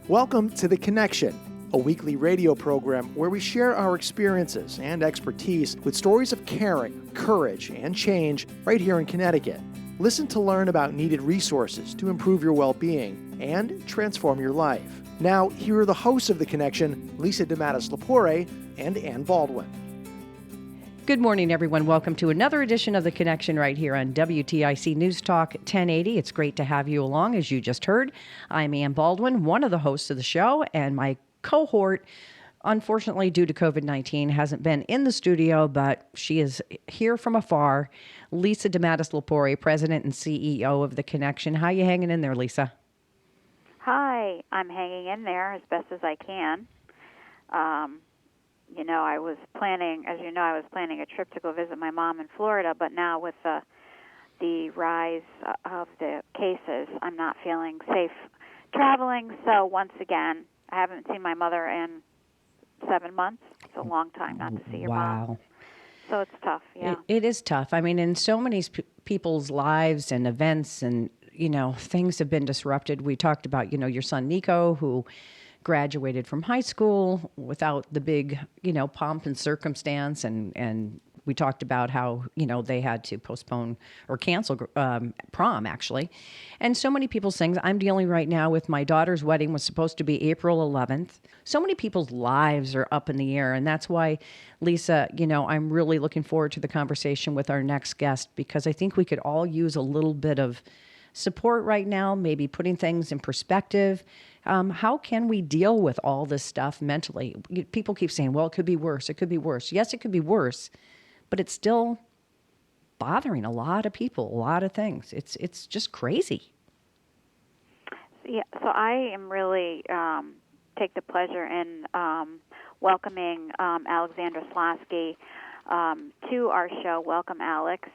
Welcome to The Connection, a weekly radio program where we share our experiences and expertise with stories of caring, courage, and change right here in Connecticut. Listen to learn about needed resources to improve your well-being and transform your life. Now, here are the hosts of The Connection, Lisa DeMattis-Lepore and Ann Baldwin. Good morning, everyone. Welcome to another edition of The Connection right here on WTIC News Talk 1080. It's great to have you along, as you just heard. I'm Ann Baldwin, one of the hosts of the show, and my cohort, unfortunately, due to COVID-19, hasn't been in the studio, but she is here from afar. Lisa DeMattis-Lepore, President and CEO of The Connection. How you hanging in there, Lisa? Hi, I'm hanging in there as best as I can. I was planning a trip to go visit my mom in Florida, but now with the rise of the cases, I'm not feeling safe traveling. So once again, I haven't seen my mother in 7 months. It's a long time not to see your mom. So it's tough, yeah. It is tough. I mean, in so many people's lives and events and, things have been disrupted. We talked about, your son Nico, who graduated from high school without the big, pomp and circumstance. And we talked about how, they had to postpone or cancel prom, actually. And so many people's things. I'm dealing right now with my daughter's wedding was supposed to be April 11th. So many people's lives are up in the air. And that's why, Lisa, I'm really looking forward to the conversation with our next guest, because I think we could all use a little bit of support right now, maybe putting things in perspective. How can we deal with all this stuff mentally? People keep saying, well, it could be worse. It could be worse. Yes, it could be worse, but it's still bothering a lot of people, a lot of things. It's just crazy. Yeah, so I am really take the pleasure in welcoming Aleks Slaski to our show. Welcome, Aleks.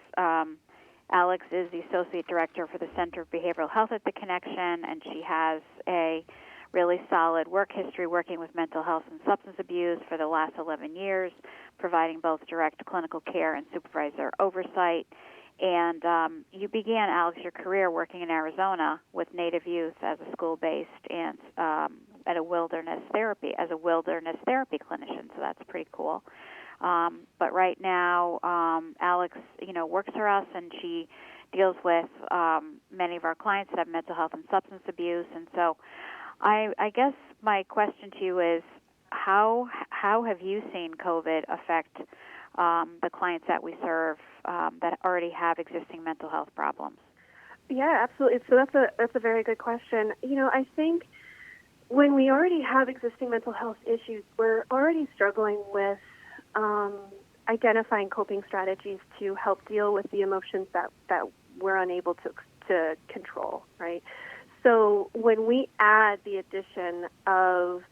Aleks is the Associate Director for the Center of Behavioral Health at The Connection, and she has a really solid work history working with mental health and substance abuse for the last 11 years, providing both direct clinical care and supervisor oversight. And you began, Aleks, your career working in Arizona with Native youth as a school-based and as a wilderness therapy clinician, so that's pretty cool. But right now, Aleks, works for us, and she deals with many of our clients that have mental health and substance abuse. And so I guess my question to you is, how have you seen COVID affect the clients that we serve that already have existing mental health problems? Yeah, absolutely. So that's a very good question. I think when we already have existing mental health issues, we're already struggling with identifying coping strategies to help deal with the emotions that we're unable to control, right? So when we add the addition of,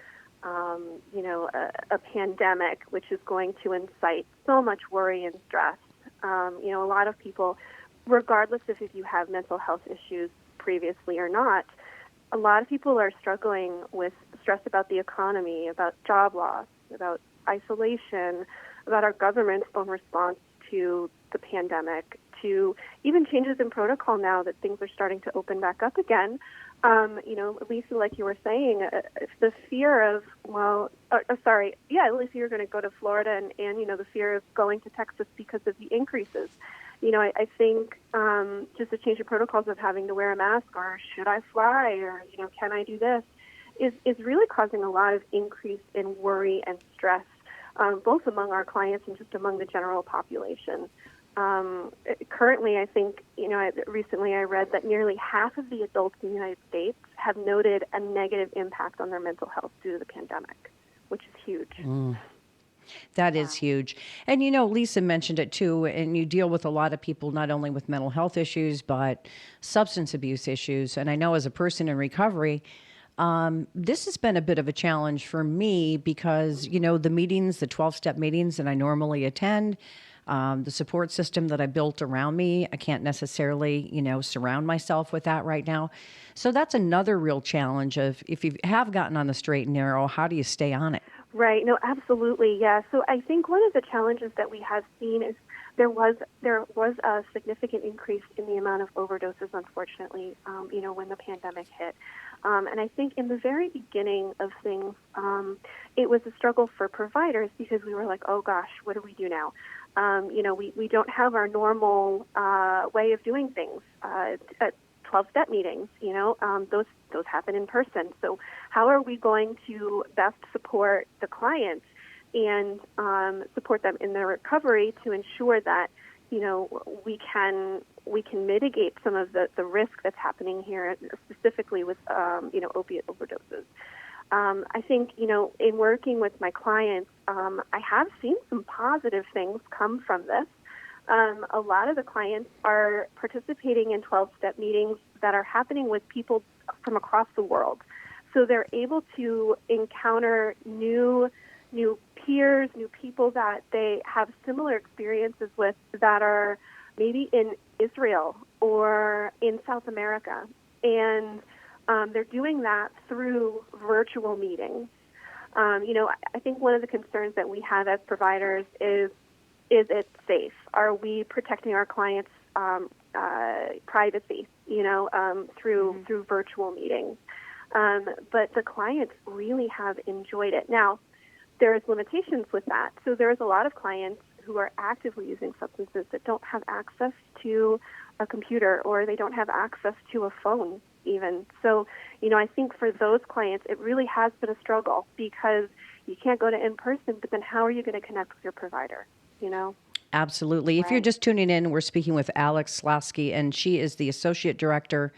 a pandemic, which is going to incite so much worry and stress, a lot of people, regardless if you have mental health issues previously or not, a lot of people are struggling with stress about the economy, about job loss, about isolation, about our government's own response to the pandemic, to even changes in protocol now that things are starting to open back up again. Lisa, like you were saying, the fear of, Lisa, you're going to go to Florida and the fear of going to Texas because of the increases. I think just the change of protocols of having to wear a mask, or should I fly, or, can I do this, is really causing a lot of increase in worry and stress, both among our clients and just among the general population. Currently, I think, recently I read that nearly half of the adults in the United States have noted a negative impact on their mental health due to the pandemic, which is huge. That is huge. And, Lisa mentioned it too, and you deal with a lot of people, not only with mental health issues, but substance abuse issues. And I know as a person in recovery, this has been a bit of a challenge for me because, the meetings, the 12-step meetings that I normally attend, the support system that I built around me, I can't necessarily, surround myself with that right now. So that's another real challenge of if you have gotten on the straight and narrow, how do you stay on it? Right. No, absolutely. Yeah. So I think one of the challenges that we have seen is there was a significant increase in the amount of overdoses, unfortunately, when the pandemic hit. And I think in the very beginning of things, it was a struggle for providers because we were like, oh gosh, what do we do now? We don't have our normal way of doing things. At 12-step meetings, those happen in person. So how are we going to best support the clients and support them in their recovery to ensure that, we can mitigate some of the risk that's happening here, specifically with, opiate overdoses. I think, in working with my clients, I have seen some positive things come from this. A lot of the clients are participating in 12-step meetings that are happening with people from across the world. So they're able to encounter new peers, new people that they have similar experiences with that are maybe in Israel or in South America. And they're doing that through virtual meetings. I think one of the concerns that we have as providers is it safe? Are we protecting our clients' privacy, through virtual meetings? But the clients really have enjoyed it. Now, there's limitations with that. So there's a lot of clients who are actively using substances that don't have access to a computer or they don't have access to a phone even. So, I think for those clients, it really has been a struggle because you can't go to in-person, but then how are you going to connect with your provider, Absolutely. Right. If you're just tuning in, we're speaking with Aleks Slaski, and she is the Associate Director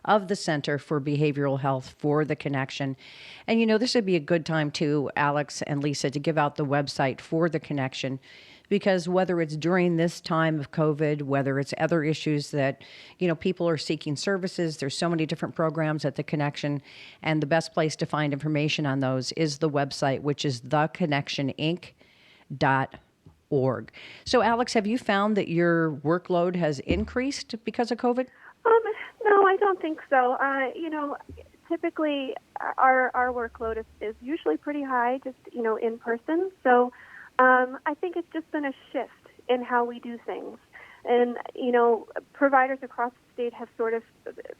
of the Center for Behavioral Health for the Connection. And, this would be a good time too, Alex and Lisa, to give out the website for the Connection, because whether it's during this time of COVID, whether it's other issues that, people are seeking services, there's so many different programs at the Connection, and the best place to find information on those is the website, which is theconnectioninc.org. So, Alex, have you found that your workload has increased because of COVID? No, I don't think so. Typically our workload is usually pretty high, just, in person. So I think it's just been a shift in how we do things. And, providers across the state have sort of,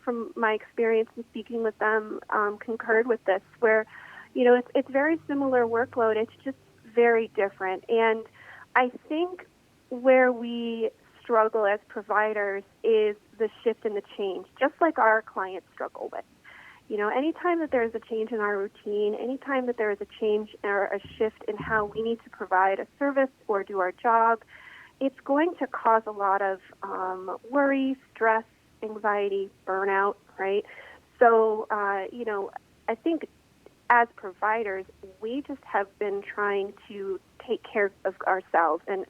from my experience in speaking with them, concurred with this, where, it's very similar workload. It's just very different. And I think where we struggle as providers is the shift and the change, just like our clients struggle with. Anytime that there's a change in our routine, anytime that there is a change or a shift in how we need to provide a service or do our job, it's going to cause a lot of worry, stress, anxiety, burnout, right? So, I think as providers, we just have been trying to take care of ourselves and,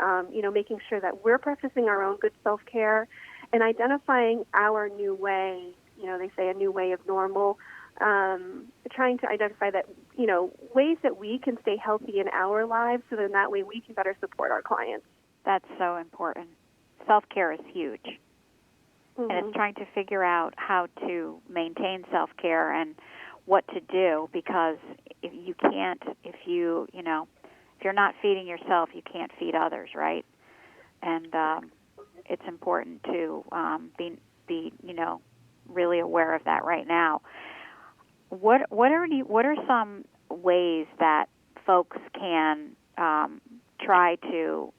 making sure that we're practicing our own good self-care and identifying our new way, they say a new way of normal, trying to identify that, ways that we can stay healthy in our lives so then that way we can better support our clients. That's so important. Self-care is huge. Mm-hmm. And it's trying to figure out how to maintain self-care and what to do, because if you're not feeding yourself, you can't feed others, right? And it's important to be really aware of that right now. What are some ways that folks can try to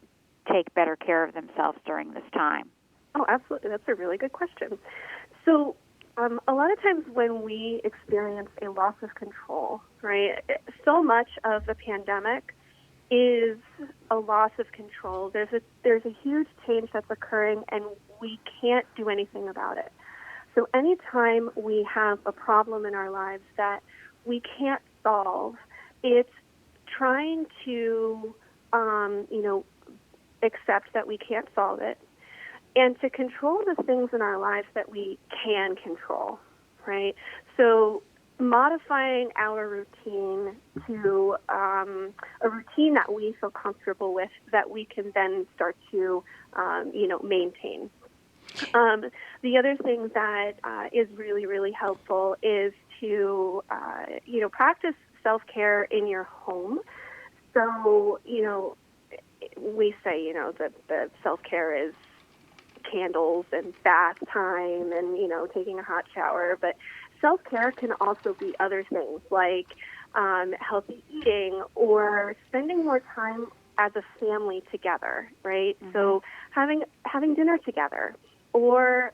take better care of themselves during this time? Oh, absolutely. That's a really good question. So a lot of times when we experience a loss of control, right, so much of the pandemic is a loss of control. There's a huge change that's occurring, and we can't do anything about it. So anytime we have a problem in our lives that we can't solve, it's trying to, accept that we can't solve it, and to control the things in our lives that we can control, right? So modifying our routine to a routine that we feel comfortable with, that we can then start to, maintain. The other thing that is really, really helpful is to, practice self-care in your home. So, we say, that the self-care is candles and bath time and, taking a hot shower. But self-care can also be other things like healthy eating or spending more time as a family together, right? Mm-hmm. So having dinner together or,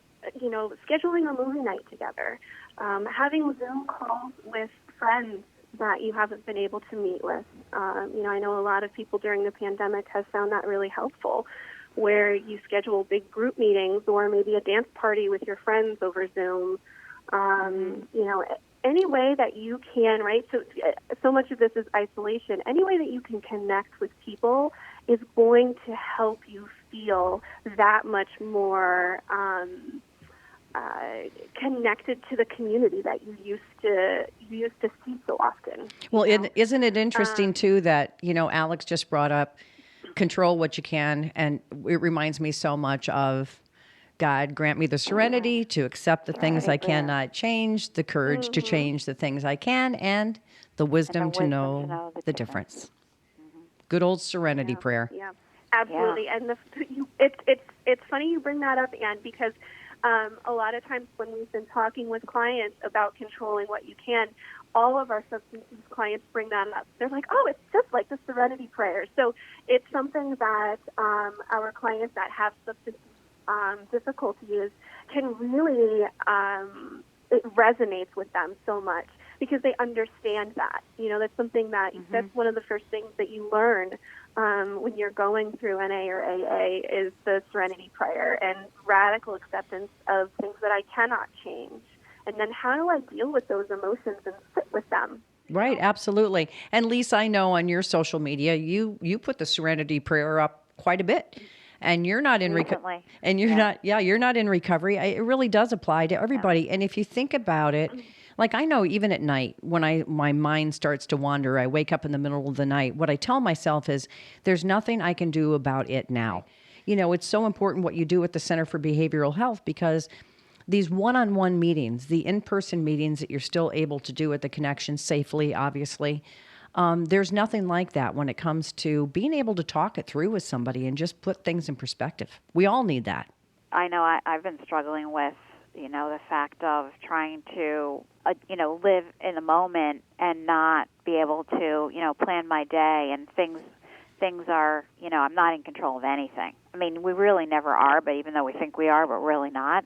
scheduling a movie night together, having Zoom calls with friends that you haven't been able to meet with. I know a lot of people during the pandemic have found that really helpful, where you schedule big group meetings or maybe a dance party with your friends over Zoom. Any way that you can, right? So much of this is isolation. Any way that you can connect with people is going to help you feel that much more connected to the community that you used to see so often. Well, isn't it interesting too that Aleks just brought up control what you can, and it reminds me so much of God grant me the serenity to accept the things I cannot change, the courage to change the things I can, and the wisdom to know the difference. Mm-hmm. Good old serenity prayer. Yeah, absolutely. Yeah. And it's funny you bring that up, Anne, because a lot of times when we've been talking with clients about controlling what you can, all of our substance use clients bring that up. They're like, oh, it's just like the serenity prayer. So it's something that our clients that have substance difficulties can really, it resonates with them so much because they understand that. That's something that, that's one of the first things that you learn when you're going through NA or AA is the serenity prayer and radical acceptance of things that I cannot change. And then how do I deal with those emotions and sit with them? Right, absolutely. And Lisa, I know on your social media, you put the serenity prayer up quite a bit. And you're not in recovery. And you're not in recovery. It really does apply to everybody. Yeah. And if you think about it, like I know even at night when my mind starts to wander, I wake up in the middle of the night. What I tell myself is there's nothing I can do about it now. It's so important what you do at the Center for Behavioral Health because these one-on-one meetings, the in-person meetings that you're still able to do at the Connection safely, obviously, there's nothing like that when it comes to being able to talk it through with somebody and just put things in perspective. We all need that. I know I've been struggling with, the fact of trying to, live in the moment and not be able to, plan my day and things are, I'm not in control of anything. I mean, we really never are, but even though we think we are, but really not.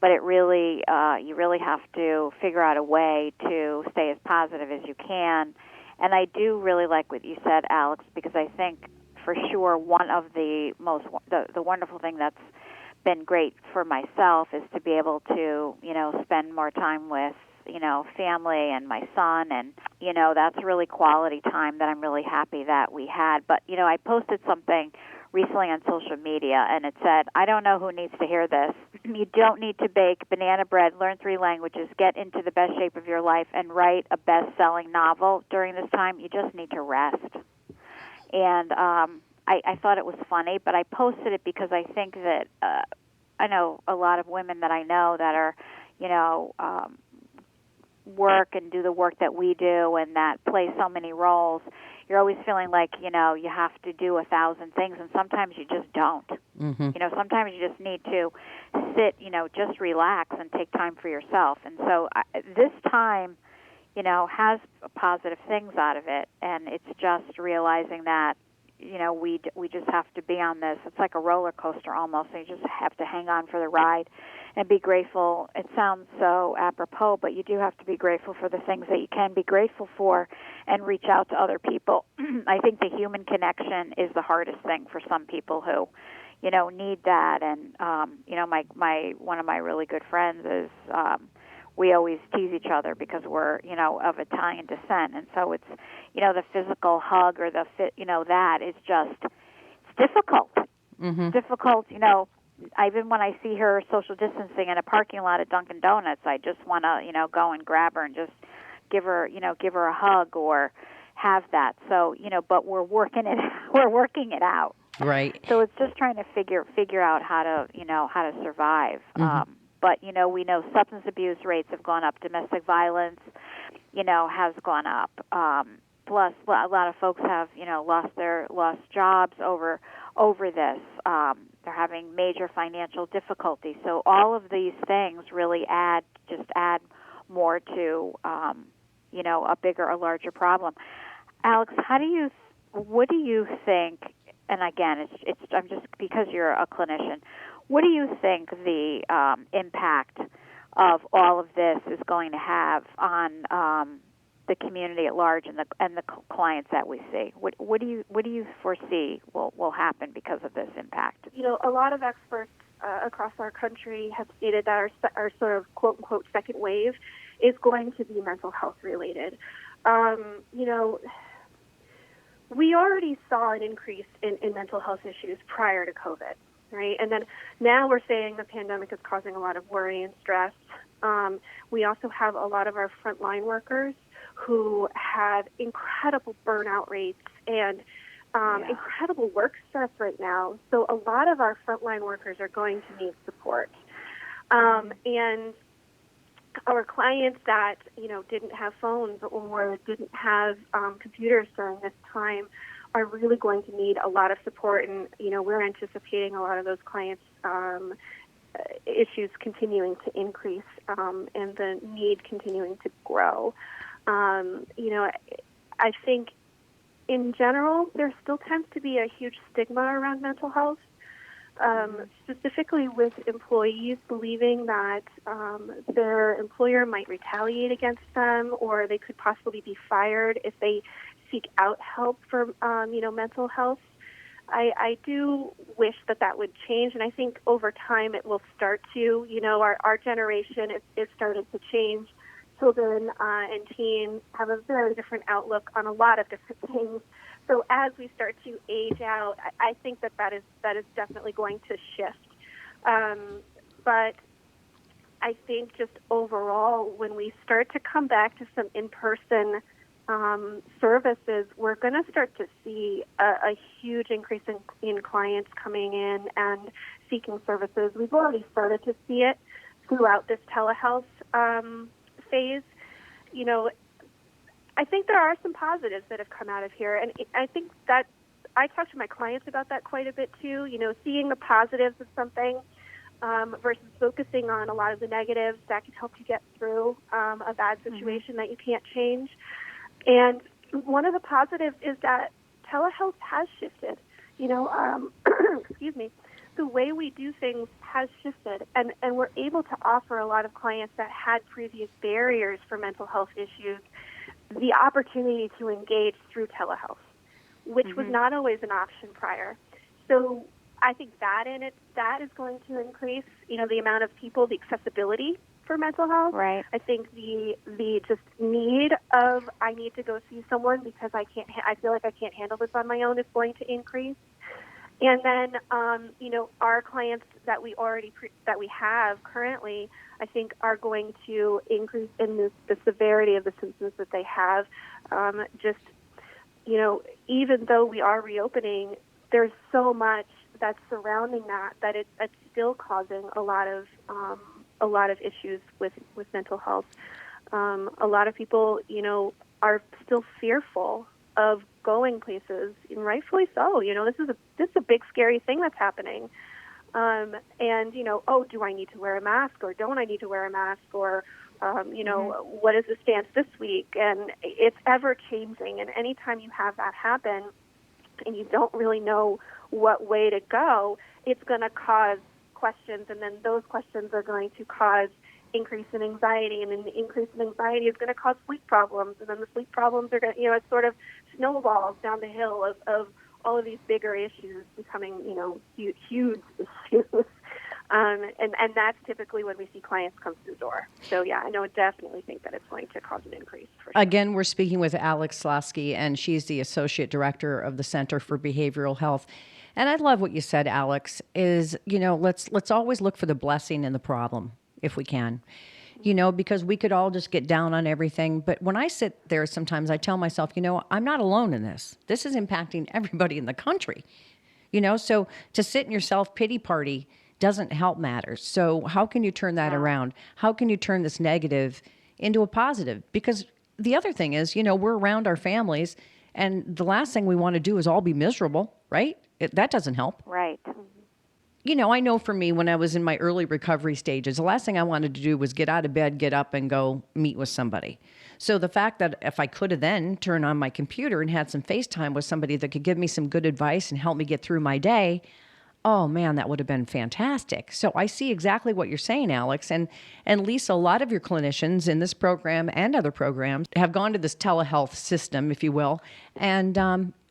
But it really, you really have to figure out a way to stay as positive as you can. And I do really like what you said, Aleks, because I think for sure one of the wonderful thing that's been great for myself is to be able to, spend more time with, family and my son. And, that's really quality time that I'm really happy that we had. But, I posted something recently on social media, and it said, I don't know who needs to hear this. You don't need to bake banana bread, learn 3 languages, get into the best shape of your life, and write a best-selling novel during this time. You just need to rest. And I thought it was funny, but I posted it because I think that I know a lot of women that I know that are, work and do the work that we do and that play so many roles. You're always feeling like, you have to do 1,000 things, and sometimes you just don't. Mm-hmm. Sometimes you just need to sit, just relax and take time for yourself. And so this time, has positive things out of it, and it's just realizing that, we just have to be on this. It's like a roller coaster almost, and you just have to hang on for the ride and be grateful. It sounds so apropos, but you do have to be grateful for the things that you can be grateful for and reach out to other people. I think the human connection is the hardest thing for some people who, need that. And, my one of my really good friends is we always tease each other because we're, of Italian descent. And so it's, the physical hug or that is just, it's difficult. Mm-hmm. It's difficult, even when I see her social distancing in a parking lot at Dunkin' Donuts, I just want to, go and grab her and just give her a hug or have that. So, but we're working it out. Right. So it's just trying to figure out how to survive. Mm-hmm. But, we know substance abuse rates have gone up. Domestic violence, has gone up. plus a lot of folks have lost jobs over this. They're having major financial difficulties. So all of these things really add more to a larger problem. Alex, what do you think? And again, I'm just because you're a clinician. What do you think the impact of all of this is going to have on the community at large and the clients that we see? What do you foresee will happen because of this impact? A lot of experts across our country have stated that our sort of quote unquote second wave is going to be mental health related. We already saw an increase in mental health issues prior to COVID, right? And then now we're saying the pandemic is causing a lot of worry and stress. We also have a lot of our frontline workers who have incredible burnout rates and incredible work stress right now. So a lot of our frontline workers are going to need support. And our clients that, didn't have phones or didn't have computers during this time are really going to need a lot of support. And, we're anticipating a lot of those clients' issues continuing to increase and the need continuing to grow. I think in general, there still tends to be a huge stigma around mental health. Specifically with employees believing that their employer might retaliate against them, or they could possibly be fired if they seek out help for mental health. I do wish that would change, and I think over time it will start to. Our generation it started to change. Children and teens have a very different outlook on a lot of different things. So as we start to age out, I think that is definitely going to shift. But I think just overall, when we start to come back to some in-person services, we're going to start to see a huge increase in clients coming in and seeking services. We've already started to see it throughout this telehealth phase. I think there are some positives that have come out of here, and I think that I talk to my clients about that quite a bit too. Seeing the positives of something versus focusing on a lot of the negatives that can help you get through a bad situation that you can't change. And one of the positives is that telehealth has shifted. Excuse me. The way we do things has shifted, and we're able to offer a lot of clients that had previous barriers for mental health issues the opportunity to engage through telehealth, which was not always an option prior. So I think that is going to increase, the amount of people, the accessibility for mental health. Right. I think the just need of I need to go see someone because I feel like I can't handle this on my own is going to increase. And then, our clients that we have currently, I think, are going to increase in the severity of the symptoms that they have. Even though we are reopening, there's so much that's surrounding that it's still causing a lot of issues with mental health. A lot of people, are still fearful of going places, and rightfully so. This is a big, scary thing that's happening. Do I need to wear a mask or don't I need to wear a mask? Or, what is the stance this week? And it's ever changing. And anytime you have that happen and you don't really know what way to go, it's going to cause questions. And then those questions are going to cause increase in anxiety, and then the increase in anxiety is going to cause sleep problems, and then the sleep problems are going to, it sort of snowballs down the hill of all of these bigger issues becoming, huge issues. And that's typically when we see clients come through the door. So, yeah, I definitely think that it's going to cause an increase. For sure. Again, we're speaking with Aleks Slaski, and she's the Associate Director of the Center for Behavioral Health. And I love what you said, Alex, is, let's always look for the blessing in the problem if we can, because we could all just get down on everything. But when I sit there, sometimes I tell myself, I'm not alone in this. This is impacting everybody in the country, so to sit in your self-pity party doesn't help matters. So how can you turn that around? How can you turn this negative into a positive? Because the other thing is, we're around our families, and the last thing we want to do is all be miserable, right? That doesn't help. Right. I know for me, when I was in my early recovery stages, the last thing I wanted to do was get out of bed, get up, and go meet with somebody. So the fact that if I could have then turned on my computer and had some FaceTime with somebody that could give me some good advice and help me get through my day, oh man, that would have been fantastic. So I see exactly what you're saying, Alex. And Lisa, a lot of your clinicians in this program and other programs have gone to this telehealth system, if you will. And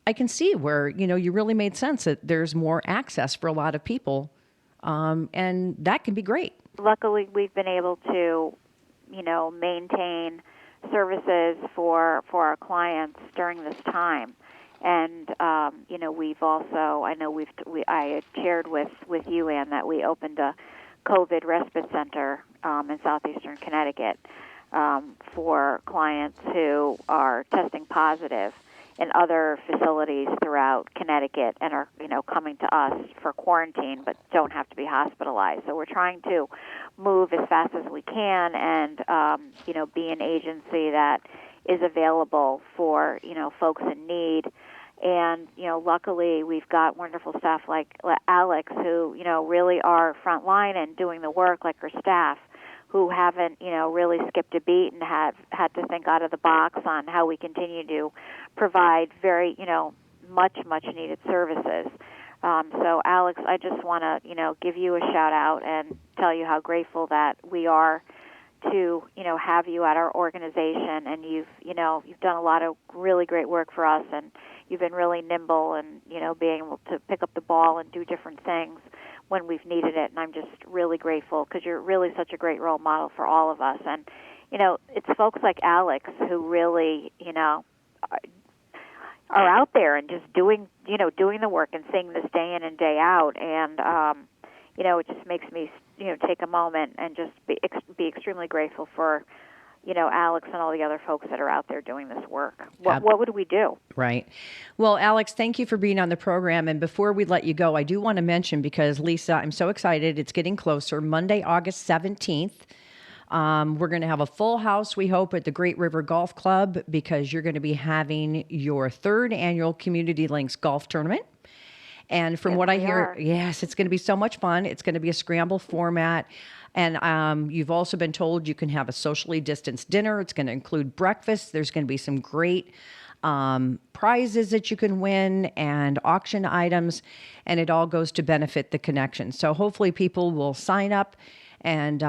I can see where, you really made sense that there's more access for a lot of people. And that can be great. Luckily, we've been able to, maintain services for our clients during this time. And, we've also, I had shared with you, Ann, that we opened a COVID respite center in southeastern Connecticut for clients who are testing positive in other facilities throughout Connecticut and are, coming to us for quarantine but don't have to be hospitalized. So we're trying to move as fast as we can and, be an agency that is available for, folks in need. And, luckily we've got wonderful staff like Alex who, really are frontline and doing the work, like her staff, who haven't, really skipped a beat and have had to think out of the box on how we continue to provide very, much needed services. So, Alex, I just want to, give you a shout out and tell you how grateful that we are to, have you at our organization. And you've done a lot of really great work for us, and you've been really nimble and, being able to pick up the ball and do different things when we've needed it. And I'm just really grateful because you're really such a great role model for all of us. And, it's folks like Alex who really, are out there and just doing the work and seeing this day in and day out. And, it just makes me, take a moment and just be extremely grateful for, Alex and all the other folks that are out there doing this work. What would we do? Right. Well, Alex, thank you for being on the program. And before we let you go, I do want to mention, because Lisa, I'm so excited. It's getting closer. Monday, August 17th. We're going to have a full house, we hope, at the Great River Golf Club, because you're going to be having your 3rd annual Community Links Golf Tournament. And from what I hear, yes, it's going to be so much fun. It's going to be a scramble format. And you've also been told you can have a socially distanced dinner. It's going to include breakfast. There's going to be some great prizes that you can win and auction items. And it all goes to benefit the connection. So hopefully people will sign up and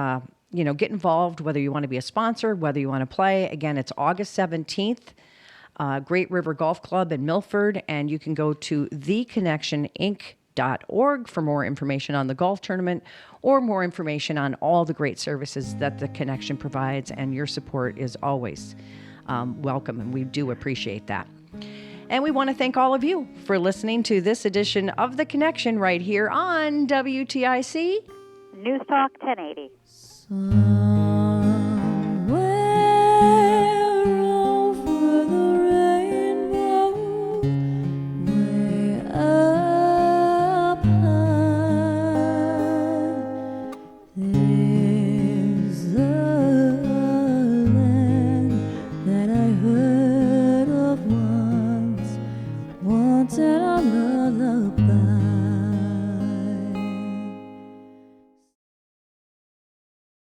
get involved, whether you want to be a sponsor, whether you want to play. Again, it's August 17th, Great River Golf Club in Milford, and you can go to theconnectioninc.org for more information on the golf tournament or more information on all the great services that the Connection provides, and your support is always welcome, and we do appreciate that. And we want to thank all of you for listening to this edition of The Connection right here on WTIC News Talk 1080.